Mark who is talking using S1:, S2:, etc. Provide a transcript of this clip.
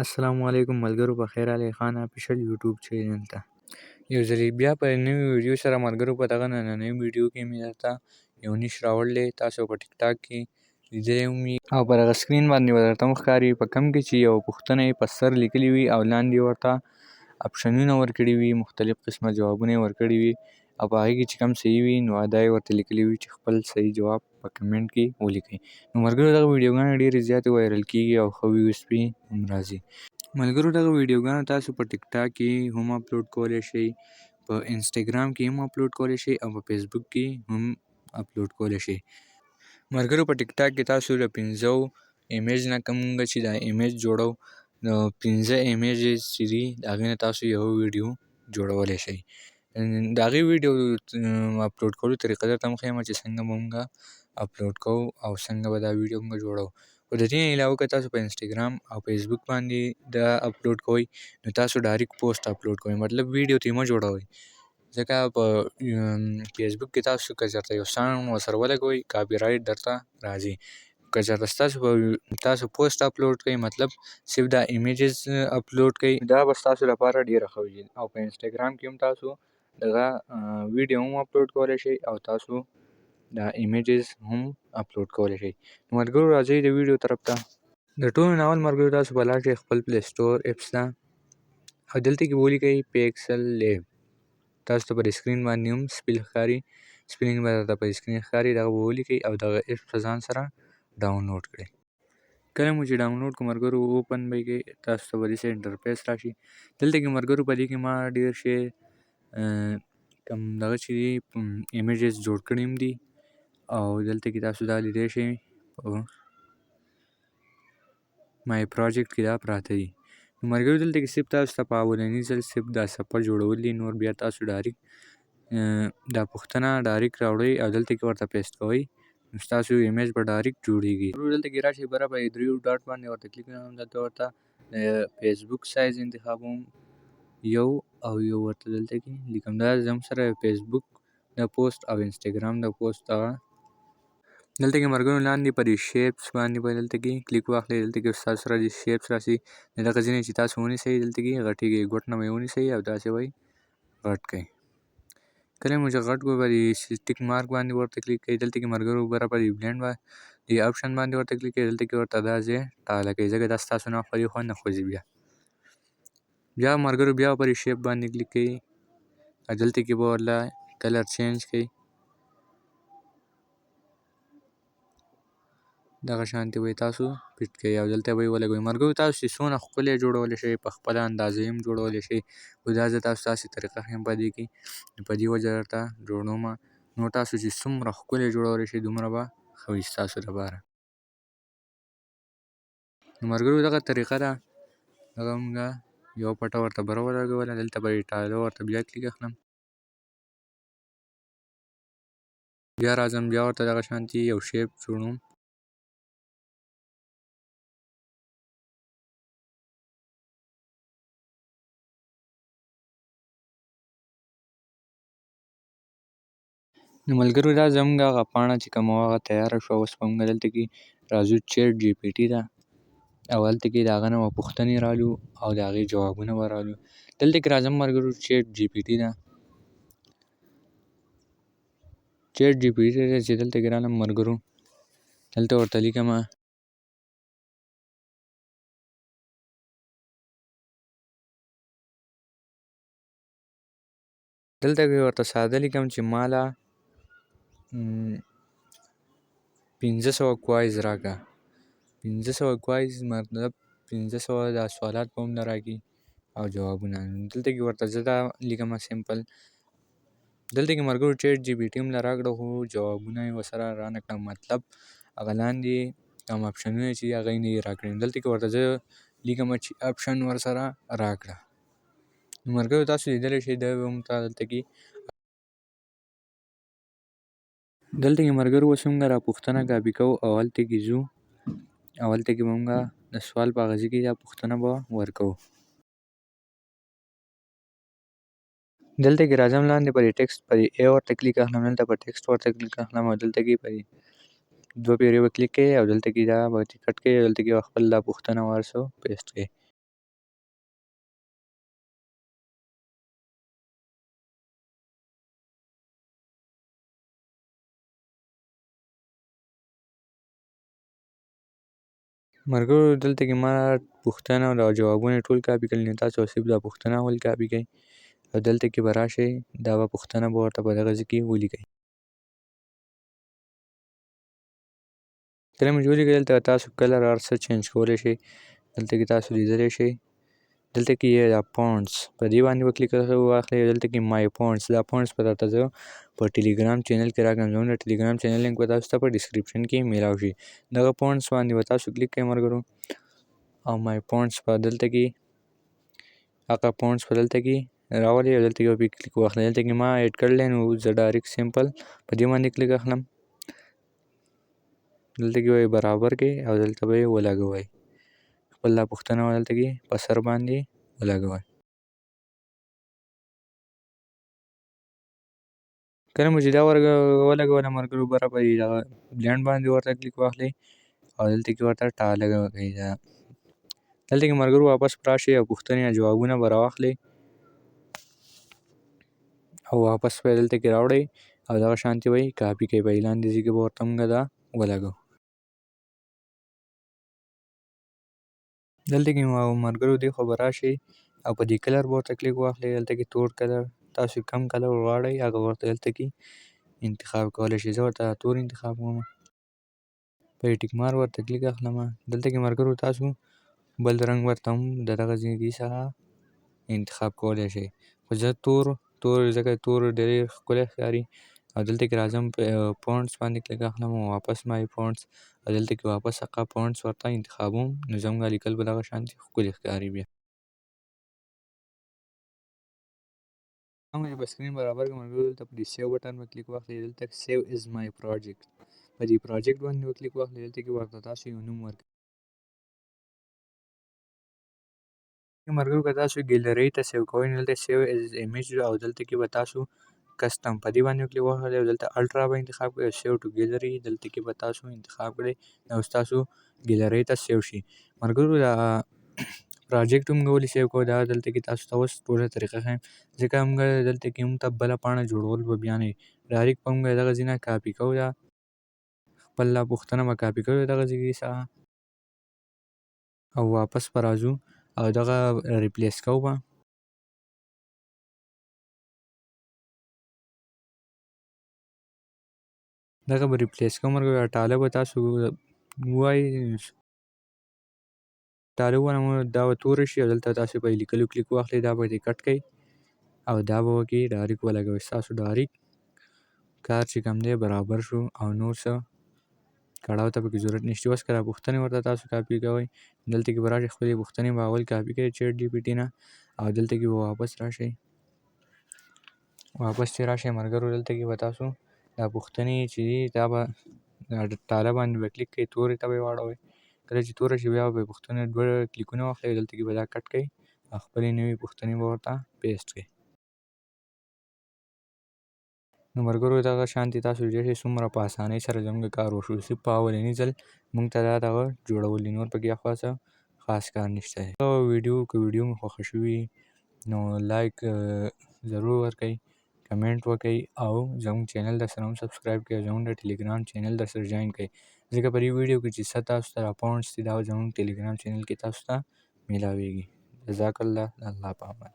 S1: السلام علیکم ملګرو، په خیر علي خان افیشل یوټیوب چینل ته یو ځلې بیا په نوې ویډیو سره ملګرو. په دغه نننۍ ویډیو کې مې درته یو نیش راوړلی، تاسو په ټیک ټاک کې لیدلی ومي او په دغه سکرین باندې به درته ښکاري په کوم کې چې یو پوښتنه یې په سر لیکلې وي او لاندې ورته اپشنونه ورکړي وي، مختلف قسمه جوابونه یې ورکړي وي او په هغې کې چې کوم صحیح وي نو دا یې ورته لیکلي وي چې خپل صحیح جواب په کمنټ کې ولیکئ. نو ملګرو دغه ویډیوګانې ډېرې زیاتې وایرل کېږي او ښه ویوز پرې هم راځي. ملګرو دغه ویډیوګانو تاسو په ټیک ټاک کې هم اپلوډ کولی شئ، په انسټاګرام کې هم اپلوډ کولی شئ او په فیسبوک کې هم اپلوډ کولی شئ. ملګرو په ټیک ټاک کې تاسو د 5 ایمیج نه کومه چې دا ایمیج جوړو، د 5 ایمیجز چې دي د هغې نه تاسو یو ویډیو جوړولی شئ. د هغې ویډیو اپلوډ کولو طریقه درته هم ښیم چې څنګه به موږ اپلوډ کوو او څنګه به دا ویډیو موږ جوړوو. خو د دې نه علاوه که تاسو په انسټاګرام او فیسبوک باندې دا اپلوډ کوئ نو تاسو ډایرکټ پوسټ اپلوډ کوئ، مطلب ویډیو ته یې مه جوړوئ. ځکه په فیسبوک کې تاسو که چېرته یو سانګ ورسره ولګوئ کاپي رایټ درته راځي. که چېرته تاسو پوسټ اپلوډ کوئ، مطلب صرف دا ایمیجز اپلوډ کوئ، دا به ستاسو لپاره ډېره ښه وي. او په انسټاګرام کې هم تاسو دغه ویډیو هم اپلوډ کولی شئ او تاسو دا ایمیجز هم اپلوډ کولی شئ. ملګرو راځئ د ویډیو طرف ته. د ټولو نه اول ملګرو تاسو به لاړ شئ خپل پلی سټور اپس ته او دلته کې به ولیکئ پیکسل لیب. تاسو ته پر سکرین باندې هم سپیلنګ به درته پر سکرین ښکاري، دغه به ولیکئ او دغه اپس په ځان سره ډاونلوډ کړئ. کله مو چې ډاونلوډ کړو ملګرو اوپن به یې کړئ، تاسو ته به داسې انټرفیس راشي. دلته کې ملګرو په دې کې ما ډېر شی کوم دغه چې دي ایمیجز جوړ کړي هم دي او دلته کې تاسو دا لیدلی شئ په مای پروجیکټ کې دا پراته دي. نو ملګرو دلته کې صرف تاسو ته په اولني ځل صرف دا صفحه جوړول دي، نور بیا تاسو ډایرکټ دا پوښتنه ډایرکټ راوړئ او دلته کې ورته پیسټ کوئ، نو ستاسو ایمیج به ډایرکټ جوړېږي. دلته کې راشئ بره په دریو ډاټ باندې ورته کلیک کوئ، دلته ورته فیسبوک سایز انتخابوم یو او یو ورته دلته کې لیکم. دا زموږ سره فیسبوک د پوسټ او انسټاګرام د پوسټ دغه دلته کې ملګرو لاندې په دې شیپس باندې به دلته کې کلیک واخلئ. دلته کې ستاسو سره د شیپس راشي، د دغه ځینې چې تاسو ونیسئ دلته کې غټېږي، ګوټ نه به یې ونیسئ او داسې به یې غټ کړئ. کله مو چې غټ کړو په دې ټیک مارک باندې ورته کلیک کړئ. دلته کې ملګرو بره په دې بلینډ دې آپشن باندې ورته کلیک کړئ، دلته کې ورته دا ځای ټاله کړئ ځکه دا ستاسو نه خوري خو نه خوځي. بیا ملګرو بیا په دې شیپ باندې کلیک کړئ او دلته کې به ورله کلر چینج کړئ، دغه شانتې به یې تاسو فټ کړئ او دلته به یې ولګوئ. ملګرو تاسو چې څونه ښکلی جوړولی شئ، په خپله اندازه یې هم جوړولی شئ، خو دا زه تاسو ته داسې طریقه ښیم په دې کې، په دې وجه درته جوړومه. نو تاسو چې څومره ښکلی جوړولی شئ دومره به ښه وي ستاسو لپاره. نو ملګرو دغه طریقه ده، دغه موږ یو پټه ورته بره ولګوله، دلته به یې ټاله ورته بیا کلیک اخلم، بیا راځم بیا ورته دغه شانتې یو شیپ جوړوم. نو ملګرو دا زموږ هغه پاڼه چې کومه وه هغه تیاره شوه. اوس به موږ دلته کې راځو چیټ جي پي ټي ته او هلته کې د هغه نه به پوښتنې رالو او د هغې جوابونه به رالو. دلته کې راځم ملګرو چیټ جي پي ټي ته، چیټ جي پي ټي ته چې دلته کې رالم ملګرو دلته ورته لیکمه دلته کې ورته ساده لیکم چې ماله 500 کوایز راکړه. 500 کوایز مطلب 500 دا سوالات به هم نه راکړي او جوابونه. دلته کې ورته زه دا لیکمه سمپل. دلته کې ملګرو چیټ جي پي ټي هم راکړه خو جوابونه یې ورسره رانه کړه، مطلب هغه لاندې کوم اپشنونه چې هغه یې نه دي راکړي. دلته کې ورته زه لیکمه چې اپشن ورسره راکړه. نو ملګرو تاسو لیدلی شئ دا به هم دلته کې ملګرو اوس موږ را پوښتنه کاپي کوو او هلته کې ځو او هلته کې به موږ د سوال په هغه ځای کې دا پوښتنه به ورکوو. دلته کې راځم لاندې په دې ټکسټ په دې ای ورته کلیک اخلم، دلته په ټکسټ ورته کلیک اخلم او دلته کې په دې 2 پیرې به کلیک کړئ او دلته کې دا به کټ کړئ او دلته کې به خپل دا پوښتنه ورسو پیسټ کړئ. ملګرو دلته کې ما پوښتنه او جوابونه ټول کاپي کړل، نو تاسو صرف دا پوښتنه اول کاپي کړئ او دلته کې به راشئ دا به پوښتنه به ورته په دغه ځای کې ولیکئ. کله مې چې ولیکئ دلته تاسو کلر هر څه چینج کولی شئ. دلته کې تاسو لیدلی شئ دلته کې یې دا پونټس په دې باندې وکلیک واخلئ. دلته کې مای پونټس دا پونټس به درته زه په ټلیګرام چینل کې راکړم. زموږ د ټلیګرام چینل لینک به تاسو ته په ډسکرپشن کې میلاو شي. دغه پونټس باندې به تاسو کلیک کړئ ملګرو او مای پونټس به دلته کې هغه پونټس به دلته کې راولئ او دلته کې به پرې کلیک واخلئ. دلته کې ما ایډ کړلی نو زه ډایرکټ سمپل په دې باندې کلیک اخلم. دلته کې به یې برابر کړئ او دلته به یې ولګوئ. خپل دا پوښتنه به دلته کې په سر باندې ولګوئ. کله مو چې دا ولګوله ملګرو برابر یې دغه بلینډ باندې ورته کلیک واخلئ او دلته کې ورته ټاله وکړئ. دلته کې ملګرو واپس راشئ او پوښتنې یا جوابونه به راواخلئ او واپس به یې دلته کې راوړئ او دغه شانتې به یې کاپي کړئ. په لاندې ځای کې به ورته موږ دا ولګوو. دلته کې ملګرو دې خوا به راشئ او په دې کلر به ورته کلیک واخلئ. دلته کې تور کلر تاسو کوم کلر غواړئ هغه ورته دلته کې انتخاب کولی شئ. زه ورته تور انتخاب کوم. په دې ټیک مارک ورته کلیک اخلم. دلته کې ملګرو تاسو بل رنګ ورته هم د دغه ځای څخه انتخاب کولی شئ. خو زه تور ځکه تور ډېر ښکلی ښکاري او دلته کې راځم پونټس باندې کلیک اخلم او واپس مای پونټس او دلته کې واپس هغه پونټس ورته انتخابوم نو زموږ لیکل به دغه شانتې ښکلي ښکاري. بیا څنګه چې په سکرین برابر کړم ملګرو دلته په دې سیو بټن به کلیک واخلئ. دلته سیو از مای پروجیکټ په دې پروجیکټ باندې به کلیک واخلئ. دلته کې ورته تاسو یو نوم ورکړئ. ملګرو که تاسو ګیلرۍ ته سیو کوئ نو دلته سیو از ایمیج او دلته کې به تاسو کسټم په دې باندې کلیک واخلئ او دلته الټرا به انتخاب کړئ او سیو ټو ګیلري دلته کې به تاسو انتخاب کړئ او ستاسو ګیلرۍ ته سیو شي. ملګرو دا پروجیکټ موږ ولې سیو کوو دا دلته کې تاسو ته اوس ټوله طریقه ښیم. ځکه موږ دلته کې موږ ته بله پاڼه جوړول به بیا نه وي ډایرکټ به موږ دغه ځای نه کاپي کوو. دا خپل دا پوښتنه به کاپي کوو دغه ځای څخه او واپس به راځو او دغه ریپلیس کوو به دغه به ریپلیس کوو ملګرو. ټاله به تاسو ووایئ ټاله ووایئ دا به توره شي او دلته تاسو په لیکلو کلیک واخلئ دا به دې کټ کړئ او دا به وکړئ ډایرکټ ولګوئ. ستاسو ډایرکټ کار چې کوم دی برابر شو او نور څه کړاو ته پکې ضرورت نشته. اوس که دا پوښتنې ورته تاسو کاپي کوئ دلته کې به راشئ خپلې پوښتنې به اول کاپي کړئ چیټ جي پي ټي نه او دلته کې به واپس راشئ. واپس چې راشئ ملګرو دلته کې به تاسو دا پوښتنې چې دي دا به ټاله باندې به کلیک کړئ تورې ته به یې واړوئ. کله چې توره شي بیا به پوښتنې دوه کلیکونه واخلئ دلته کې به دا کټ کړئ او خپلې نوې پوښتنې به ورته پیسټ کړئ. نو ملګرو دغه شانتې تاسو لیدلی شئ څومره په اسانۍ سره زموږ کار وشو. صرف په اولني ځل موږ ته دا دغه جوړول دي نور پکې اخوا څه خاص کار نشته دی. که ویډیو مو خوښه شوې نو لایک ضرور ورکړئ کمنټ وکړئ او زموږ چینل درسره هم سبسکرایب کړئ او زموږ د ټلیګرام چینل درسره جوین کړئ ځکه په دې ویډیو کې چې څه تاسو ته راپونټس دي دا زموږ ټلیګرام چینل کې تاسو ته میلاویږي. جزاک الله. الله په امان.